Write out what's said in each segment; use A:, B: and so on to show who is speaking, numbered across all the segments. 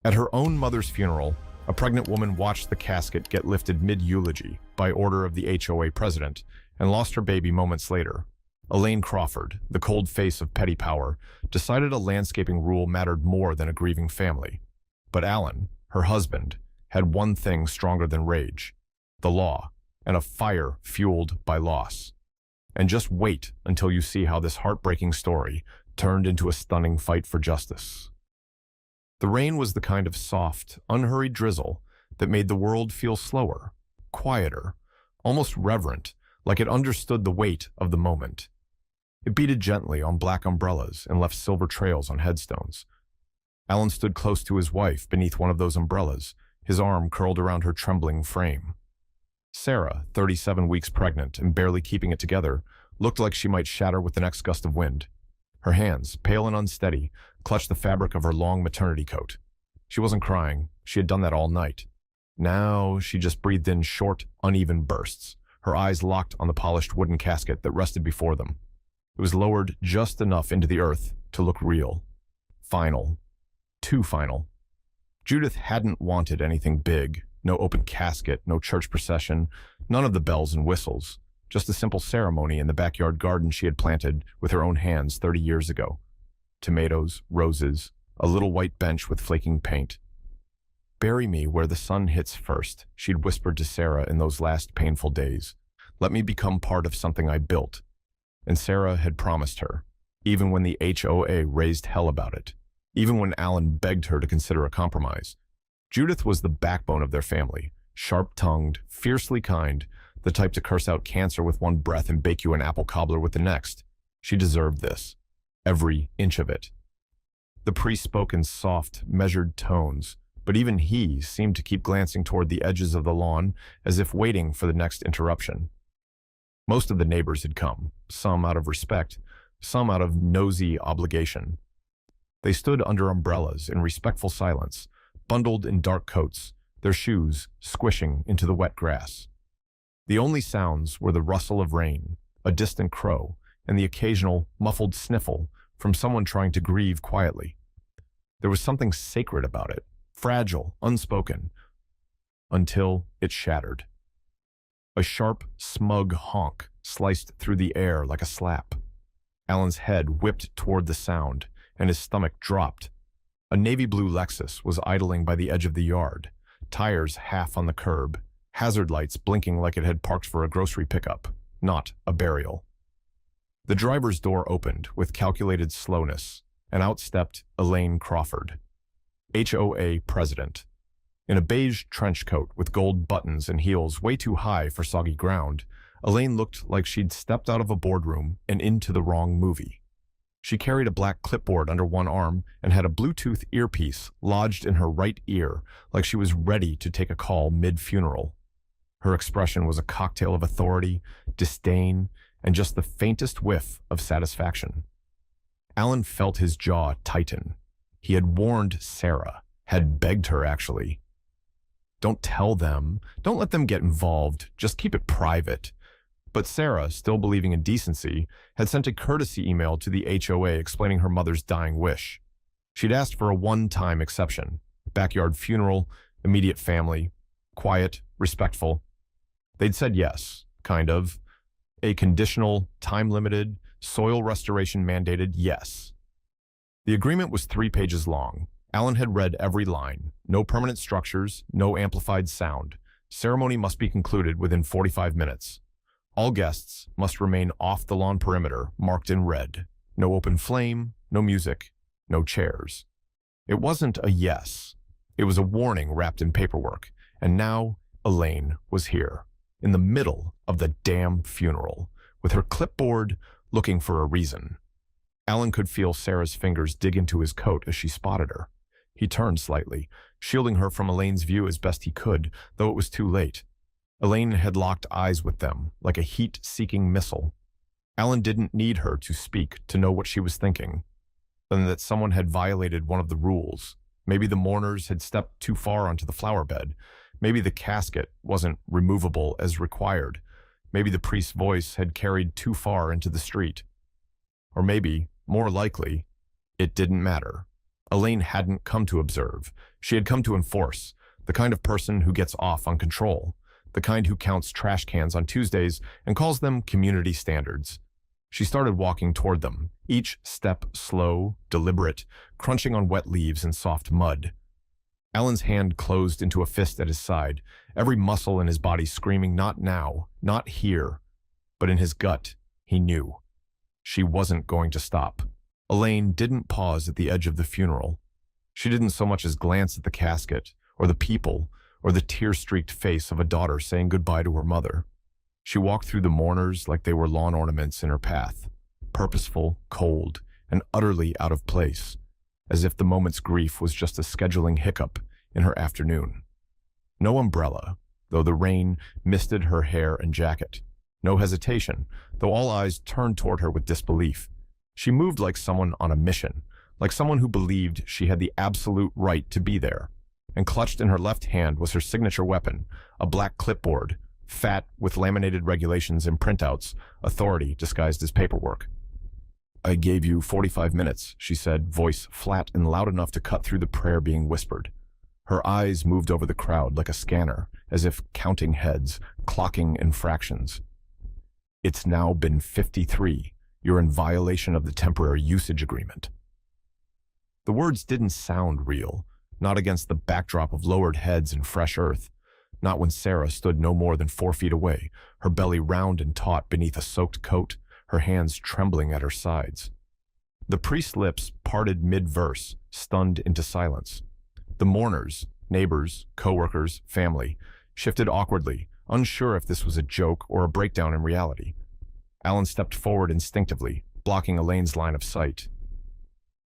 A: At her own mother's funeral, a pregnant woman watched the casket get lifted mid-eulogy by order of the HOA president and lost her baby moments later. Elaine Crawford, the cold face of petty power, decided a landscaping rule mattered more than a grieving family. But Alan, her husband, had one thing stronger than rage: the law, and a fire fueled by loss. And just wait until you see how this heartbreaking story turned into a stunning fight for justice. The rain was the kind of soft, unhurried drizzle that made the world feel slower, quieter, almost reverent, like it understood the weight of the moment. It beaded gently on black umbrellas and left silver trails on headstones. Alan stood close to his wife beneath one of those umbrellas, his arm curled around her trembling frame. Sarah, 37 weeks pregnant and barely keeping it together, looked like she might shatter with the next gust of wind. Her hands, pale and unsteady, clutched the fabric of her long maternity coat. She wasn't crying. She had done that all night. Now she just breathed in short, uneven bursts, her eyes locked on the polished wooden casket that rested before them. It was lowered just enough into the earth to look real. Final. Too final. Judith hadn't wanted anything big. No open casket, no church procession, none of the bells and whistles. Just a simple ceremony in the backyard garden she had planted with her own hands 30 years ago. Tomatoes, roses, a little white bench with flaking paint. "Bury me where the sun hits first," she'd whispered to Sarah in those last painful days. "Let me become part of something I built." And Sarah had promised her, even when the HOA raised hell about it, even when Alan begged her to consider a compromise. Judith was the backbone of their family, sharp-tongued, fiercely kind, the type to curse out cancer with one breath and bake you an apple cobbler with the next. She deserved this. Every inch of it. The priest spoke in soft, measured tones, but even he seemed to keep glancing toward the edges of the lawn as if waiting for the next interruption. Most of the neighbors had come, some out of respect, some out of nosy obligation. They stood under umbrellas in respectful silence, bundled in dark coats, their shoes squishing into the wet grass. The only sounds were the rustle of rain, a distant crow, and the occasional muffled sniffle from someone trying to grieve quietly. There was something sacred about it, fragile, unspoken, until it shattered. A sharp, smug honk sliced through the air like a slap. Alan's head whipped toward the sound, and his stomach dropped. A navy blue Lexus was idling by the edge of the yard, tires half on the curb, hazard lights blinking like it had parked for a grocery pickup, not a burial. The driver's door opened with calculated slowness, and out stepped Elaine Crawford, HOA president. In a beige trench coat with gold buttons and heels way too high for soggy ground, Elaine looked like she'd stepped out of a boardroom and into the wrong movie. She carried a black clipboard under one arm and had a Bluetooth earpiece lodged in her right ear like she was ready to take a call mid-funeral. Her expression was a cocktail of authority, disdain, and just the faintest whiff of satisfaction. Alan felt his jaw tighten. He had warned Sarah, had begged her actually. "Don't tell them. Don't let them get involved. Just keep it private." But Sarah, still believing in decency, had sent a courtesy email to the HOA explaining her mother's dying wish. She'd asked for a one-time exception: backyard funeral, immediate family, quiet, respectful. They'd said yes, kind of. A conditional, time-limited, soil restoration mandated yes. The agreement was 3 pages long. Alan had read every line. No permanent structures, no amplified sound. Ceremony must be concluded within 45 minutes. All guests must remain off the lawn perimeter, marked in red. No open flame, no music, no chairs. It wasn't a yes. It was a warning wrapped in paperwork. And now Elaine was here, in the middle of the damn funeral, with her clipboard looking for a reason. Alan could feel Sarah's fingers dig into his coat as she spotted her. He turned slightly, shielding her from Elaine's view as best he could, though it was too late. Elaine had locked eyes with them, like a heat-seeking missile. Alan didn't need her to speak to know what she was thinking, and that someone had violated one of the rules. Maybe the mourners had stepped too far onto the flower bed. Maybe the casket wasn't removable as required. Maybe the priest's voice had carried too far into the street. Or maybe, more likely, it didn't matter. Elaine hadn't come to observe. She had come to enforce, the kind of person who gets off on control, the kind who counts trash cans on Tuesdays and calls them community standards. She started walking toward them, each step slow, deliberate, crunching on wet leaves and soft mud. Alan's hand closed into a fist at his side, every muscle in his body screaming not now, not here. But in his gut, he knew. She wasn't going to stop. Elaine didn't pause at the edge of the funeral. She didn't so much as glance at the casket, or the people, or the tear-streaked face of a daughter saying goodbye to her mother. She walked through the mourners like they were lawn ornaments in her path, purposeful, cold, and utterly out of place, as if the moment's grief was just a scheduling hiccup in her afternoon. No umbrella, though the rain misted her hair and jacket. No hesitation, though all eyes turned toward her with disbelief. She moved like someone on a mission, like someone who believed she had the absolute right to be there. And clutched in her left hand was her signature weapon, a black clipboard, fat with laminated regulations and printouts, authority disguised as paperwork. "I gave you 45 minutes, she said, voice flat and loud enough to cut through the prayer being whispered. Her eyes moved over the crowd like a scanner, as if counting heads, clocking in fractions. "It's now been 53. You're in violation of the temporary usage agreement." The words didn't sound real, not against the backdrop of lowered heads and fresh earth, not when Sarah stood no more than 4 feet away, her belly round and taut beneath a soaked coat, her hands trembling at her sides. The priest's lips parted mid-verse, stunned into silence. The mourners, neighbors, co-workers, family, shifted awkwardly, unsure if this was a joke or a breakdown in reality. Alan stepped forward instinctively, blocking Elaine's line of sight.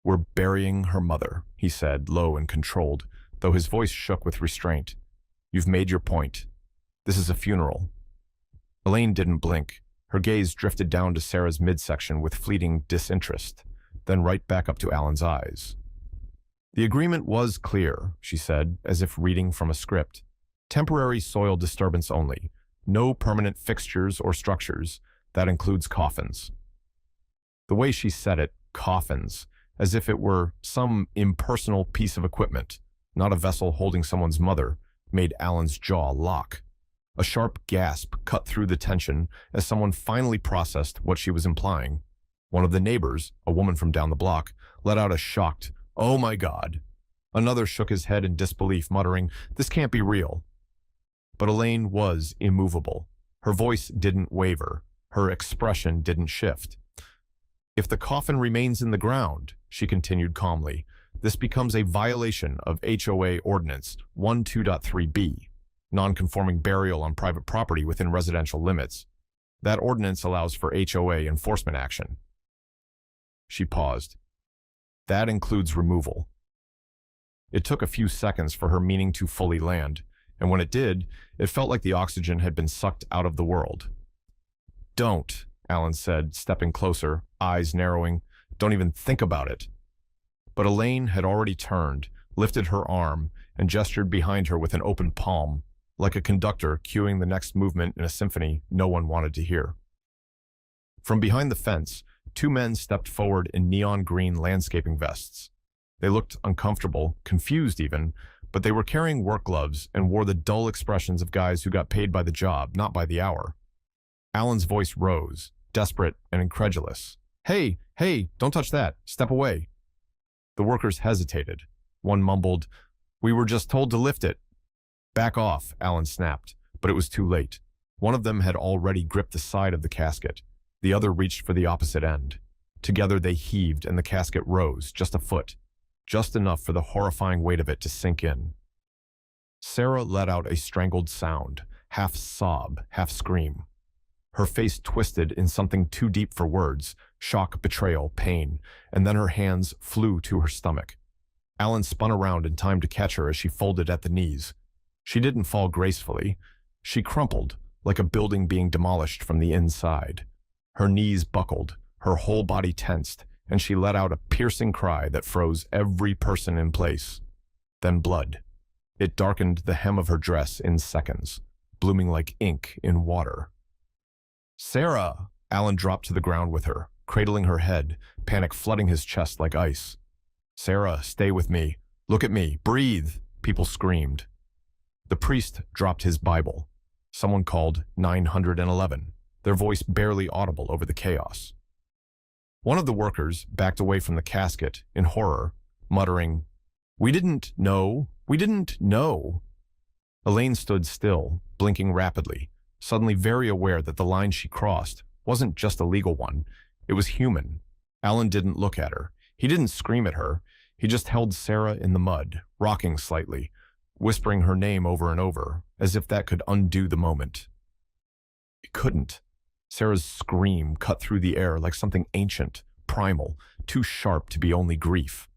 A: "We're burying her mother," he said, low and controlled, though his voice shook with restraint. "You've made your point. This is a funeral." Elaine didn't blink. Her gaze drifted down to Sarah's midsection with fleeting disinterest, then right back up to Alan's eyes. "The agreement was clear," she said, as if reading from a script. "Temporary soil disturbance only. No permanent fixtures or structures. That includes coffins." The way she said it, coffins, as if it were some impersonal piece of equipment, not a vessel holding someone's mother, made Alan's jaw lock. A sharp gasp cut through the tension as someone finally processed what she was implying. One of the neighbors, a woman from down the block, let out a shocked, "Oh my God." Another shook his head in disbelief, muttering, "This can't be real." But Elaine was immovable. Her voice didn't waver. Her expression didn't shift. "If the coffin remains in the ground," she continued calmly, "this becomes a violation of HOA Ordinance 12.3b, non-conforming burial on private property within residential limits. That ordinance allows for HOA enforcement action." She paused. "That includes removal." It took a few seconds for her meaning to fully land, and when it did, it felt like the oxygen had been sucked out of the world. "Don't," Alan said, stepping closer, eyes narrowing. "Don't even think about it." But Elaine had already turned, lifted her arm, and gestured behind her with an open palm, like a conductor cueing the next movement in a symphony no one wanted to hear. From behind the fence, 2 men stepped forward in neon green landscaping vests. They looked uncomfortable, confused even, but they were carrying work gloves and wore the dull expressions of guys who got paid by the job, not by the hour. Alan's voice rose, desperate and incredulous. Hey, don't touch that. Step away." The workers hesitated. One mumbled, "We were just told to lift it." "Back off," Alan snapped, but it was too late. One of them had already gripped the side of the casket. The other reached for the opposite end. Together they heaved and the casket rose, just a foot, just enough for the horrifying weight of it to sink in. Sarah let out a strangled sound, half sob, half scream. Her face twisted in something too deep for words, shock, betrayal, pain, and then her hands flew to her stomach. Alan spun around in time to catch her as she folded at the knees. She didn't fall gracefully. She crumpled, like a building being demolished from the inside. Her knees buckled, her whole body tensed, and she let out a piercing cry that froze every person in place. Then blood. It darkened the hem of her dress in seconds, blooming like ink in water. "Sarah!" Alan dropped to the ground with her, cradling her head, panic flooding his chest like ice. "Sarah, stay with me. Look at me. Breathe," people screamed. The priest dropped his Bible. Someone called 911, their voice barely audible over the chaos. One of the workers backed away from the casket in horror, muttering, "We didn't know. We didn't know." Elaine stood still, blinking rapidly, suddenly very aware that the line she crossed wasn't just a legal one, it was human. Alan didn't look at her. He didn't scream at her. He just held Sarah in the mud, rocking slightly, whispering her name over and over, as if that could undo the moment. It couldn't. Sarah's scream cut through the air like something ancient, primal, too sharp to be only grief.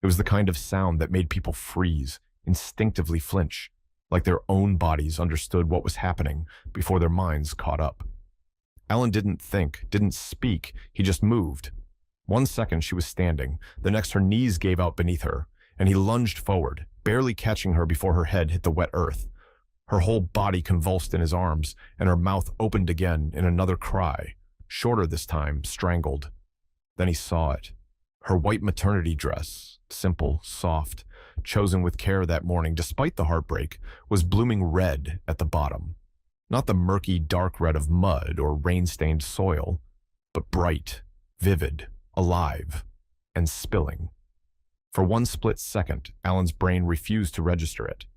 A: It was the kind of sound that made people freeze, instinctively flinch, like their own bodies understood what was happening before their minds caught up. Alan didn't think, didn't speak, he just moved. 1 second she was standing, the next her knees gave out beneath her, and he lunged forward, barely catching her before her head hit the wet earth. Her whole body convulsed in his arms, and her mouth opened again in another cry, shorter this time, strangled. Then he saw it. Her white maternity dress, simple, soft, chosen with care that morning despite the heartbreak, was blooming red at the bottom. Not the murky, dark red of mud or rain-stained soil, but bright, vivid, alive, and spilling. For 1 split second, Alan's brain refused to register it.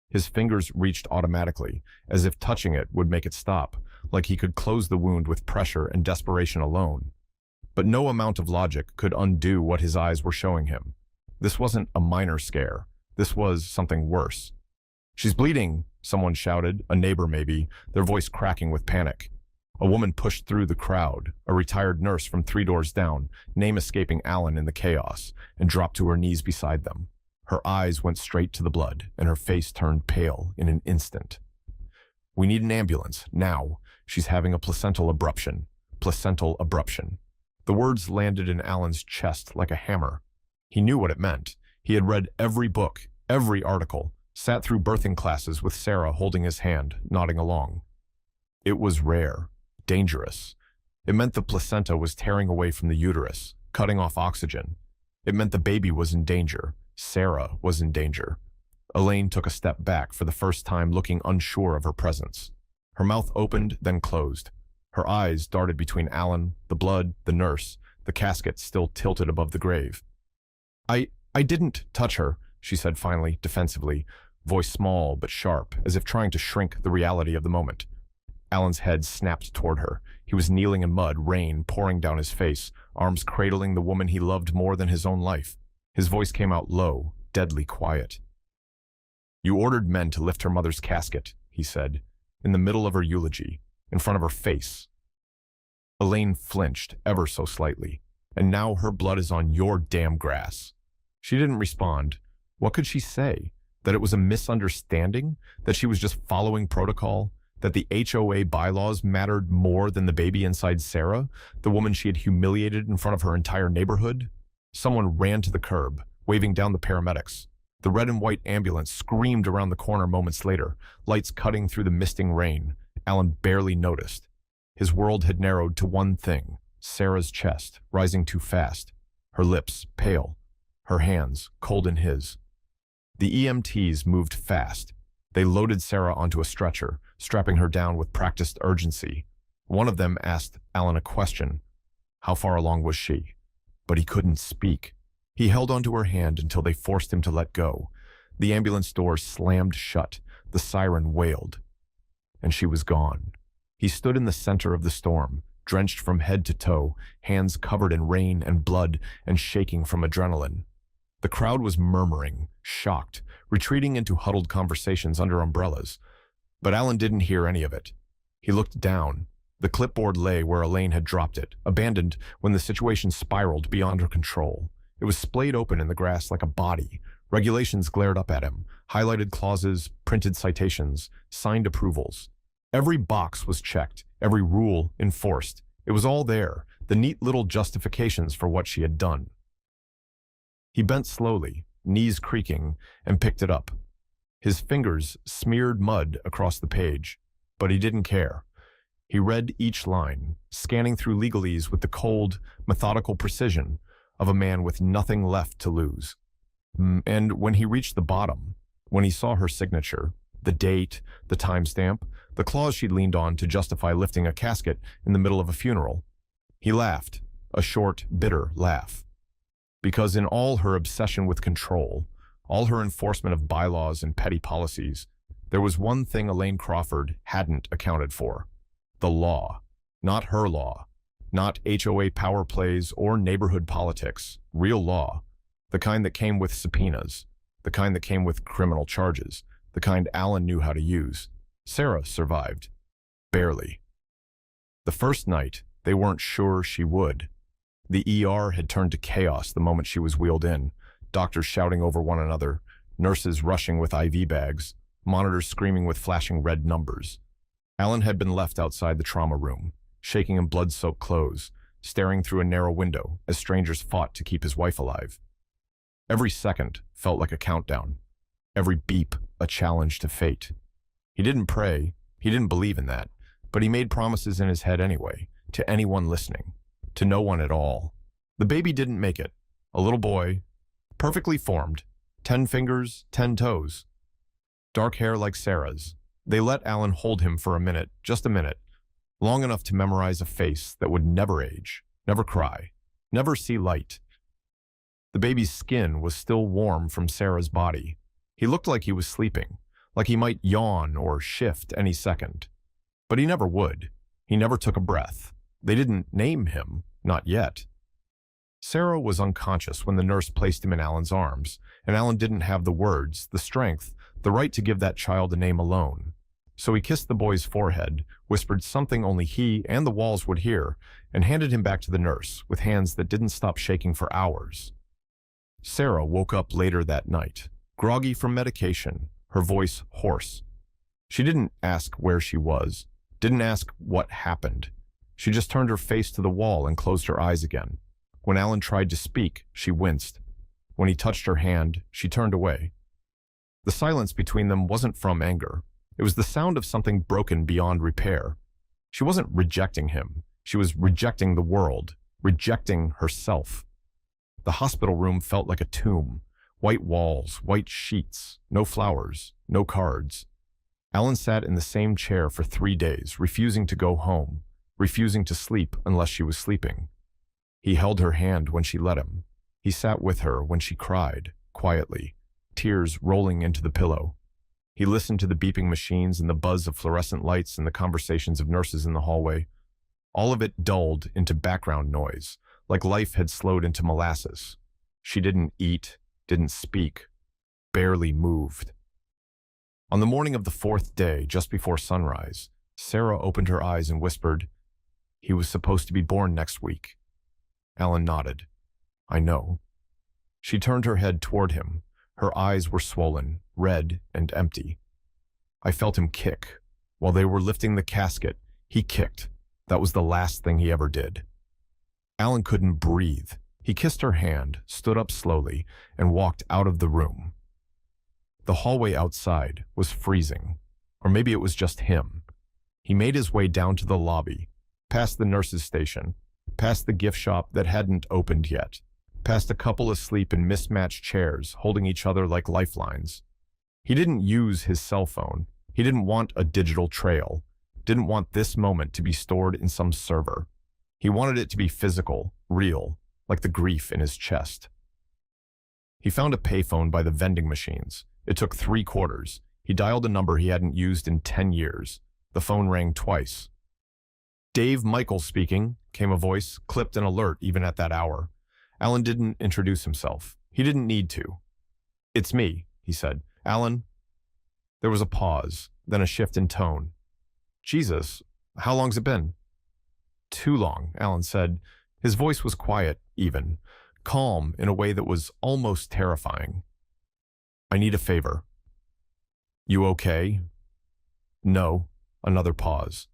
A: His fingers reached automatically, as if touching it would make it stop, like he could close the wound with pressure and desperation alone. But no amount of logic could undo what his eyes were showing him. This wasn't a minor scare. This was something worse. "She's bleeding," someone shouted, a neighbor maybe, their voice cracking with panic. A woman pushed through the crowd, a retired nurse from 3 doors down, name escaping Alan in the chaos, and dropped to her knees beside them. Her eyes went straight to the blood, and her face turned pale in an instant. "We need an ambulance, now. She's having a placental abruption. Placental abruption." The words landed in Alan's chest like a hammer. He knew what it meant. He had read every book, every article, sat through birthing classes with Sarah holding his hand, nodding along. It was rare, dangerous. It meant the placenta was tearing away from the uterus, cutting off oxygen. It meant the baby was in danger. Sarah was in danger. Elaine took a step back for the first time, looking unsure of her presence. Her mouth opened, then closed. Her eyes darted between Alan, the blood, the nurse, the casket still tilted above the grave. I didn't touch her," she said finally, defensively, voice small but sharp, as if trying to shrink the reality of the moment. Alan's head snapped toward her. He was kneeling in mud, rain pouring down his face, arms cradling the woman he loved more than his own life. His voice came out low, deadly quiet. "You ordered men to lift her mother's casket," he said, in the middle of her eulogy, in front of her face. Elaine flinched ever so slightly, and now her blood is on your damn grass. She didn't respond. What could she say? That it was a misunderstanding? That she was just following protocol? That the HOA bylaws mattered more than the baby inside Sarah, the woman she had humiliated in front of her entire neighborhood? Someone ran to the curb, waving down the paramedics. The red and white ambulance screamed around the corner moments later, lights cutting through the misting rain. Alan barely noticed. His world had narrowed to one thing, Sarah's chest, rising too fast, her lips pale, her hands cold in his. The EMTs moved fast. They loaded Sarah onto a stretcher, strapping her down with practiced urgency. One of them asked Alan a question. How far along was she? But he couldn't speak. He held onto her hand until they forced him to let go. The ambulance doors slammed shut. The siren wailed. And she was gone. He stood in the center of the storm, drenched from head to toe, hands covered in rain and blood and shaking from adrenaline. The crowd was murmuring, shocked, retreating into huddled conversations under umbrellas. But Alan didn't hear any of it. He looked down. The clipboard lay where Elaine had dropped it, abandoned when the situation spiraled beyond her control. It was splayed open in the grass like a body. Regulations glared up at him, highlighted clauses, printed citations, signed approvals. Every box was checked, every rule enforced. It was all there, the neat little justifications for what she had done. He bent slowly, knees creaking, and picked it up. His fingers smeared mud across the page, but he didn't care. He read each line, scanning through legalese with the cold, methodical precision of a man with nothing left to lose. And when he reached the bottom, when he saw her signature, the date, the timestamp, the clause she'd leaned on to justify lifting a casket in the middle of a funeral, he laughed, a short, bitter laugh. Because in all her obsession with control, all her enforcement of bylaws and petty policies, there was one thing Elaine Crawford hadn't accounted for: the law. Not her law, not HOA power plays or neighborhood politics, real law, the kind that came with subpoenas, the kind that came with criminal charges, the kind Alan knew how to use. Sarah survived. Barely. The first night, they weren't sure she would. The ER had turned to chaos the moment she was wheeled in, doctors shouting over one another, nurses rushing with IV bags, monitors screaming with flashing red numbers. Alan had been left outside the trauma room, shaking in blood-soaked clothes, staring through a narrow window as strangers fought to keep his wife alive. Every second felt like a countdown. Every beep a challenge to fate. He didn't pray, he didn't believe in that, but he made promises in his head anyway, to anyone listening, to no one at all. The baby didn't make it. A little boy, perfectly formed, 10 fingers, 10 toes. Dark hair like Sarah's. They let Alan hold him for a minute, just a minute, long enough to memorize a face that would never age, never cry, never see light. The baby's skin was still warm from Sarah's body. He looked like he was sleeping, like he might yawn or shift any second. But he never would. He never took a breath. They didn't name him, not yet. Sarah was unconscious when the nurse placed him in Alan's arms, and Alan didn't have the words, the strength, the right to give that child a name alone. So he kissed the boy's forehead, whispered something only he and the walls would hear, and handed him back to the nurse with hands that didn't stop shaking for hours. Sarah woke up later that night, groggy from medication, her voice hoarse. She didn't ask where she was, didn't ask what happened. She just turned her face to the wall and closed her eyes again. When Alan tried to speak, she winced. When he touched her hand, she turned away. The silence between them wasn't from anger. It was the sound of something broken beyond repair. She wasn't rejecting him. She was rejecting the world, rejecting herself. The hospital room felt like a tomb. White walls, white sheets, no flowers, no cards. Alan sat in the same chair for 3 days, refusing to go home, refusing to sleep unless she was sleeping. He held her hand when she let him. He sat with her when she cried, quietly, tears rolling into the pillow. He listened to the beeping machines and the buzz of fluorescent lights and the conversations of nurses in the hallway. All of it dulled into background noise, like life had slowed into molasses. She didn't eat, didn't speak, barely moved. On the morning of the 4th day, just before sunrise, Sarah opened her eyes and whispered, "He was supposed to be born next week." Alan nodded. "I know." She turned her head toward him. Her eyes were swollen, red, and empty. I felt him kick. While they were lifting the casket, he kicked. That was the last thing he ever did. Alan couldn't breathe. He kissed her hand, stood up slowly, and walked out of the room. The hallway outside was freezing, or maybe it was just him. He made his way down to the lobby, past the nurse's station, past the gift shop that hadn't opened yet, past a couple asleep in mismatched chairs holding each other like lifelines. He didn't use his cell phone. He didn't want a digital trail, didn't want this moment to be stored in some server. He wanted it to be physical, real, like the grief in his chest. He found a payphone by the vending machines. It took 3 quarters. He dialed a number he hadn't used in 10 years. The phone rang twice. "Dave Michael speaking," came a voice, clipped and alert even at that hour. Alan didn't introduce himself. He didn't need to. "It's me," he said. "Alan." There was a pause, then a shift in tone. "Jesus, how long's it been?" "Too long," Alan said. His voice was quiet, even, calm in a way that was almost terrifying. "I need a favor." "You okay?" "No." Another pause.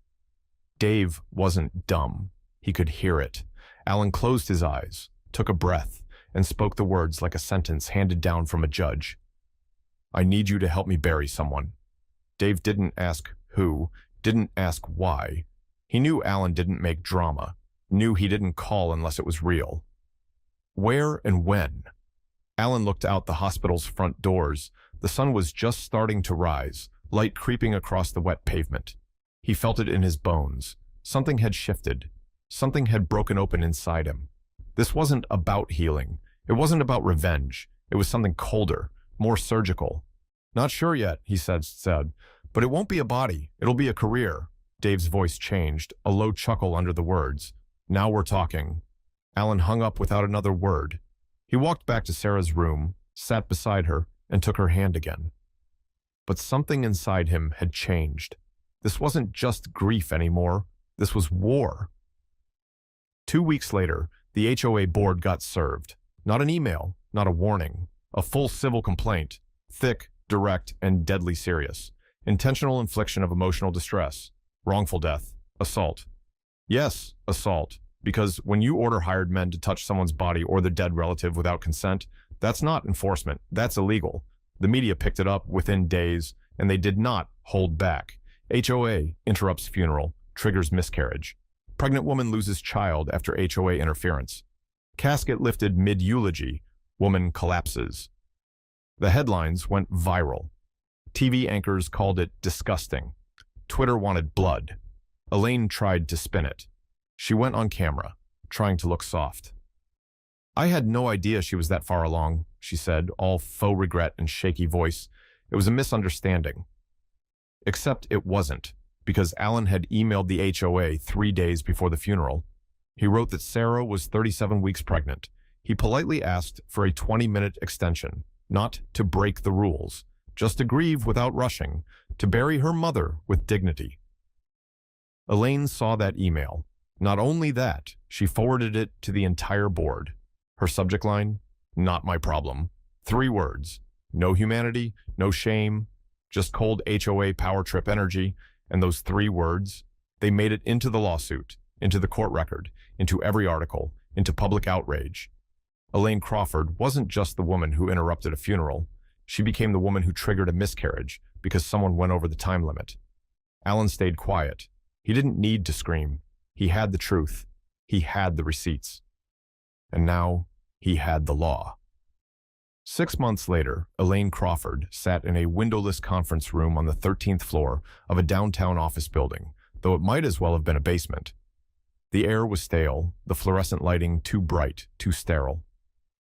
A: Dave wasn't dumb. He could hear it. Alan closed his eyes, took a breath, and spoke the words like a sentence handed down from a judge. "I need you to help me bury someone." Dave didn't ask who, didn't ask why. He knew Alan didn't make drama, knew he didn't call unless it was real. Where and when? Alan looked out the hospital's front doors. The sun was just starting to rise, light creeping across the wet pavement. He felt it in his bones. Something had shifted. Something had broken open inside him. This wasn't about healing. It wasn't about revenge. It was something colder, more surgical. Not sure yet, he said, but it won't be a body. It'll be a career. Dave's voice changed, a low chuckle under the words. Now we're talking. Alan hung up without another word. He walked back to Sarah's room, sat beside her, and took her hand again. But something inside him had changed. This wasn't just grief anymore. This was war. 2 weeks later, the HOA board got served. Not an email, not a warning. A full civil complaint. Thick, direct, and deadly serious. Intentional infliction of emotional distress. Wrongful death. Assault. Yes, assault. Because when you order hired men to touch someone's body or their dead relative without consent, that's not enforcement. That's illegal. The media picked it up within days, and they did not hold back. HOA interrupts funeral, triggers miscarriage. Pregnant woman loses child after HOA interference. Casket lifted mid-eulogy, woman collapses. The headlines went viral. TV anchors called it disgusting. Twitter wanted blood. Elaine tried to spin it. She went on camera, trying to look soft. I had no idea she was that far along, she said, all faux regret and shaky voice. It was a misunderstanding. Except it wasn't, because Alan had emailed the HOA 3 days before the funeral. He wrote that Sarah was 37 weeks pregnant. He politely asked for a 20-minute extension, not to break the rules, just to grieve without rushing, to bury her mother with dignity. Elaine saw that email. Not only that, she forwarded it to the entire board. Her subject line, not my problem. 3 words, no humanity, no shame, just cold HOA power trip energy, and those 3 words, they made it into the lawsuit, into the court record, into every article, into public outrage. Elaine Crawford wasn't just the woman who interrupted a funeral. She became the woman who triggered a miscarriage because someone went over the time limit. Alan stayed quiet. He didn't need to scream. He had the truth. He had the receipts. And now he had the law. 6 months later, Elaine Crawford sat in a windowless conference room on the 13th floor of a downtown office building, though it might as well have been a basement. The air was stale, the fluorescent lighting too bright, too sterile.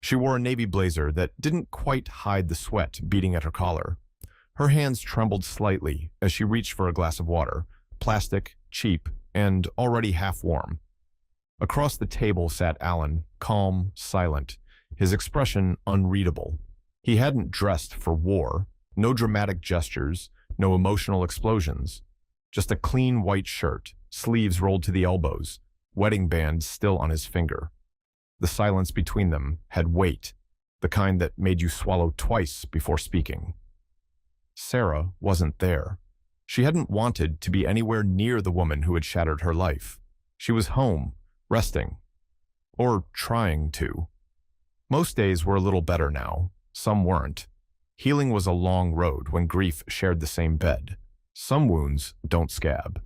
A: She wore a navy blazer that didn't quite hide the sweat beating at her collar. Her hands trembled slightly as she reached for a glass of water, plastic, cheap, and already half warm. Across the table sat Alan, calm, silent, his expression unreadable. He hadn't dressed for war, no dramatic gestures, no emotional explosions. Just a clean white shirt, sleeves rolled to the elbows, wedding band still on his finger. The silence between them had weight, the kind that made you swallow twice before speaking. Sarah wasn't there. She hadn't wanted to be anywhere near the woman who had shattered her life. She was home, resting. Or trying to. Most days were a little better now. Some weren't. Healing was a long road when grief shared the same bed. Some wounds don't scab.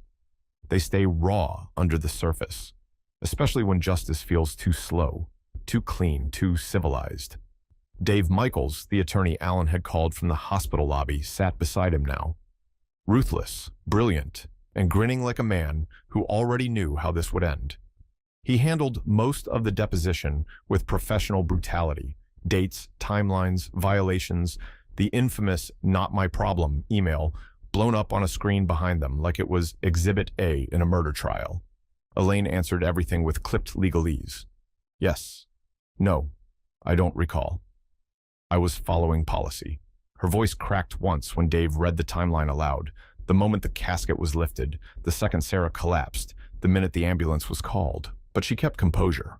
A: They stay raw under the surface, especially when justice feels too slow, too clean, too civilized. Dave Michaels, the attorney Alan had called from the hospital lobby, sat beside him now. Ruthless, brilliant, and grinning like a man who already knew how this would end. He handled most of the deposition with professional brutality. Dates, timelines, violations, the infamous "not my problem" email blown up on a screen behind them like it was Exhibit A in a murder trial. Elaine answered everything with clipped legalese. Yes. No. I don't recall. I was following policy. Her voice cracked once when Dave read the timeline aloud. The moment the casket was lifted, the second Sarah collapsed, the minute the ambulance was called. But she kept composure.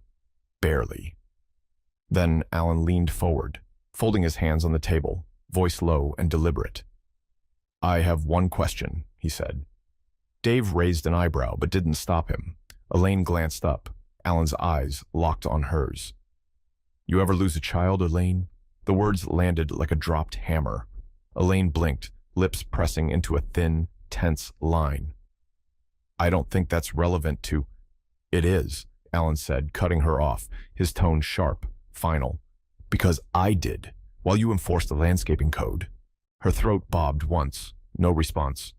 A: Barely. Then Alan leaned forward, folding his hands on the table, voice low and deliberate. I have one question, he said. Dave raised an eyebrow but didn't stop him. Elaine glanced up. Alan's eyes locked on hers. You ever lose a child, Elaine? The words landed like a dropped hammer. Elaine blinked, lips pressing into a thin, tense line. I don't think that's relevant to... It is, Alan said, cutting her off, his tone sharp, final. Because I did, while you enforced the landscaping code. Her throat bobbed once, no response.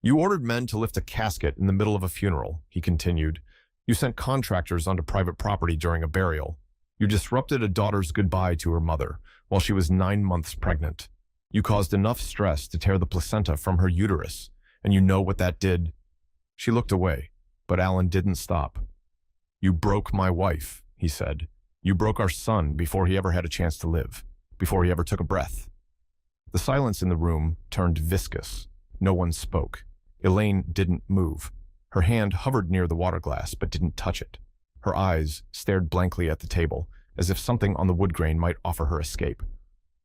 A: You ordered men to lift a casket in the middle of a funeral, he continued. You sent contractors onto private property during a burial. You disrupted a daughter's goodbye to her mother while she was 9 months pregnant. You caused enough stress to tear the placenta from her uterus, and you know what that did? She looked away, but Alan didn't stop. You broke my wife, he said. You broke our son before he ever had a chance to live, before he ever took a breath. The silence in the room turned viscous. No one spoke. Elaine didn't move. Her hand hovered near the water glass, but didn't touch it. Her eyes stared blankly at the table, as if something on the wood grain might offer her escape.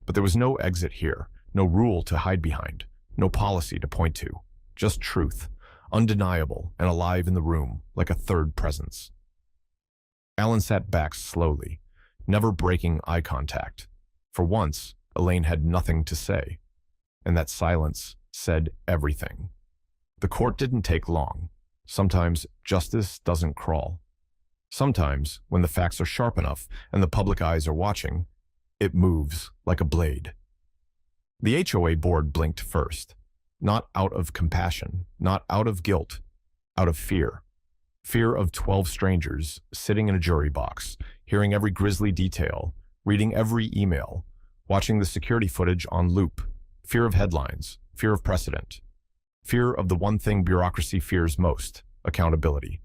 A: But there was no exit here, no rule to hide behind, no policy to point to. Just truth, undeniable and alive in the room, like a third presence. Alan sat back slowly, never breaking eye contact. For once, Elaine had nothing to say, and that silence said everything. The court didn't take long. Sometimes justice doesn't crawl. Sometimes, when the facts are sharp enough and the public eyes are watching, it moves like a blade. The HOA board blinked first, not out of compassion, not out of guilt, out of fear. Fear of 12 strangers sitting in a jury box, hearing every grisly detail, reading every email, watching the security footage on loop. Fear of headlines, fear of precedent, fear of the one thing bureaucracy fears most, accountability.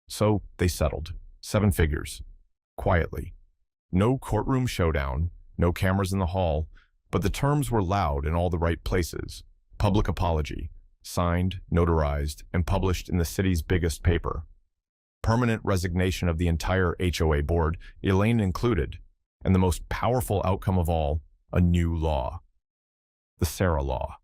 A: So they settled, 7 figures, quietly. No courtroom showdown, no cameras in the hall, but the terms were loud in all the right places. Public apology, signed, notarized, and published in the city's biggest paper. Permanent resignation of the entire HOA board, Elaine included, and the most powerful outcome of all, a new law. The Sarah Law.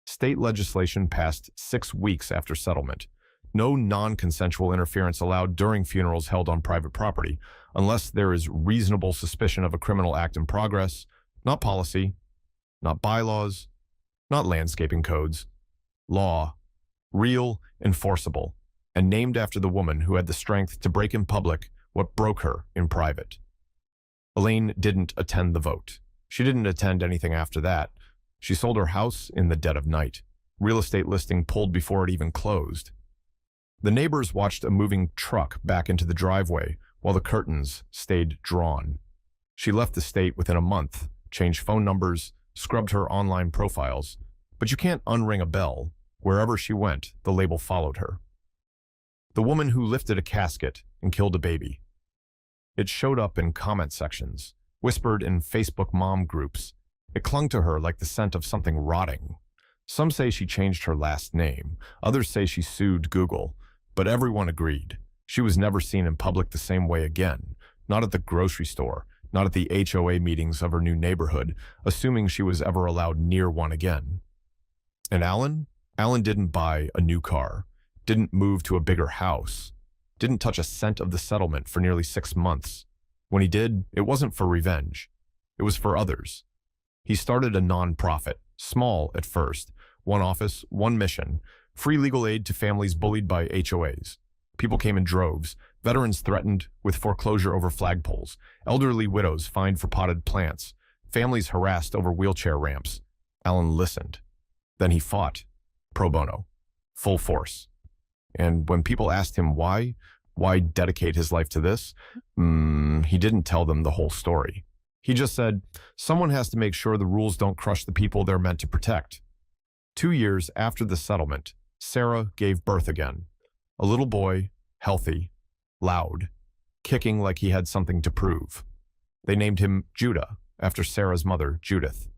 A: State legislation passed 6 weeks after settlement. No non-consensual interference allowed during funerals held on private property, unless there is reasonable suspicion of a criminal act in progress, not policy, not bylaws, not landscaping codes. Law, real, enforceable, and named after the woman who had the strength to break in public what broke her in private. Elaine didn't attend the vote. She didn't attend anything after that. She sold her house in the dead of night. Real estate listing pulled before it even closed. The neighbors watched a moving truck back into the driveway while the curtains stayed drawn. She left the state within a month, changed phone numbers, scrubbed her online profiles, but you can't unring a bell. Wherever she went, the label followed her. The woman who lifted a casket and killed a baby. It showed up in comment sections, whispered in Facebook mom groups. It clung to her like the scent of something rotting. Some say she changed her last name. Others say she sued Google. But everyone agreed. She was never seen in public the same way again. Not at the grocery store, not at the HOA meetings of her new neighborhood, assuming she was ever allowed near one again. And Alan? Alan didn't buy a new car, didn't move to a bigger house, didn't touch a cent of the settlement for nearly 6 months. When he did, it wasn't for revenge. It was for others. He started a non-profit, small at first, 1 office, 1 mission, free legal aid to families bullied by HOAs. People came in droves, veterans threatened with foreclosure over flagpoles, elderly widows fined for potted plants, families harassed over wheelchair ramps. Alan listened. Then he fought, pro bono, full force. And when people asked him why dedicate his life to this, he didn't tell them the whole story. He just said, someone has to make sure the rules don't crush the people they're meant to protect. 2 years after the settlement, Sarah gave birth again. A little boy, healthy, loud, kicking like he had something to prove. They named him Judah, after Sarah's mother, Judith.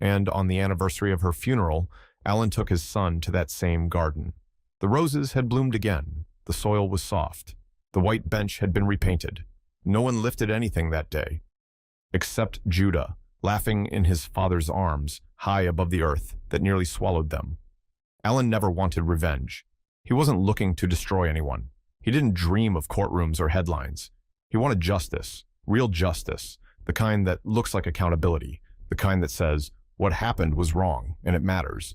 A: And on the anniversary of her funeral, Alan took his son to that same garden. The roses had bloomed again. The soil was soft. The white bench had been repainted. No one lifted anything that day, except Judah, laughing in his father's arms, high above the earth that nearly swallowed them. Alan never wanted revenge. He wasn't looking to destroy anyone. He didn't dream of courtrooms or headlines. He wanted justice, real justice, the kind that looks like accountability, the kind that says, what happened was wrong, and it matters.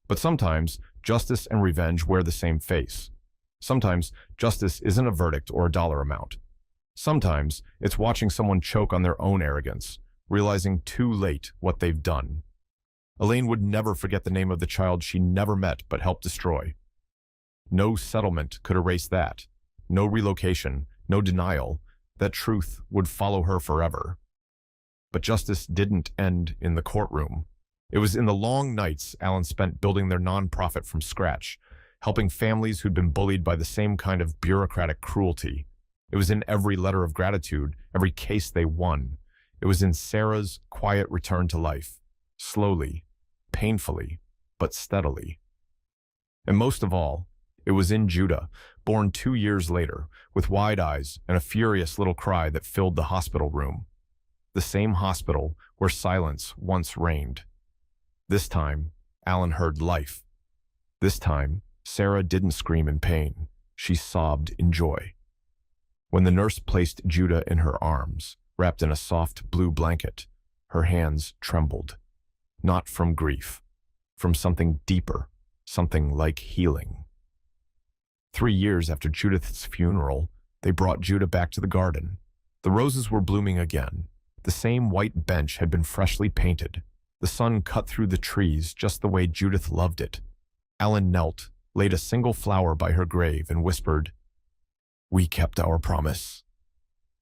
A: But sometimes, justice and revenge wear the same face. Sometimes, justice isn't a verdict or a dollar amount. Sometimes it's watching someone choke on their own arrogance, realizing too late what they've done. Elaine would never forget the name of the child she never met but helped destroy. No settlement could erase that. No relocation, no denial. That truth would follow her forever. But justice didn't end in the courtroom. It was in the long nights Alan spent building their nonprofit from scratch, helping families who'd been bullied by the same kind of bureaucratic cruelty. It was in every letter of gratitude, every case they won. It was in Sarah's quiet return to life, slowly, painfully, but steadily. And most of all, it was in Judah, born 2 years later, with wide eyes and a furious little cry that filled the hospital room. The same hospital where silence once reigned. This time, Alan heard life. This time, Sarah didn't scream in pain. She sobbed in joy. When the nurse placed Judah in her arms, wrapped in a soft blue blanket, her hands trembled. Not from grief, from something deeper, something like healing. 3 years after Judith's funeral, they brought Judah back to the garden. The roses were blooming again. The same white bench had been freshly painted. The sun cut through the trees just the way Judith loved it. Alan knelt, laid a single flower by her grave, and whispered, "We kept our promise."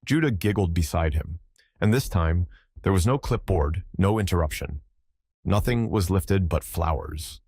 A: Judah giggled beside him, and this time there was no clipboard, no interruption. Nothing was lifted but flowers.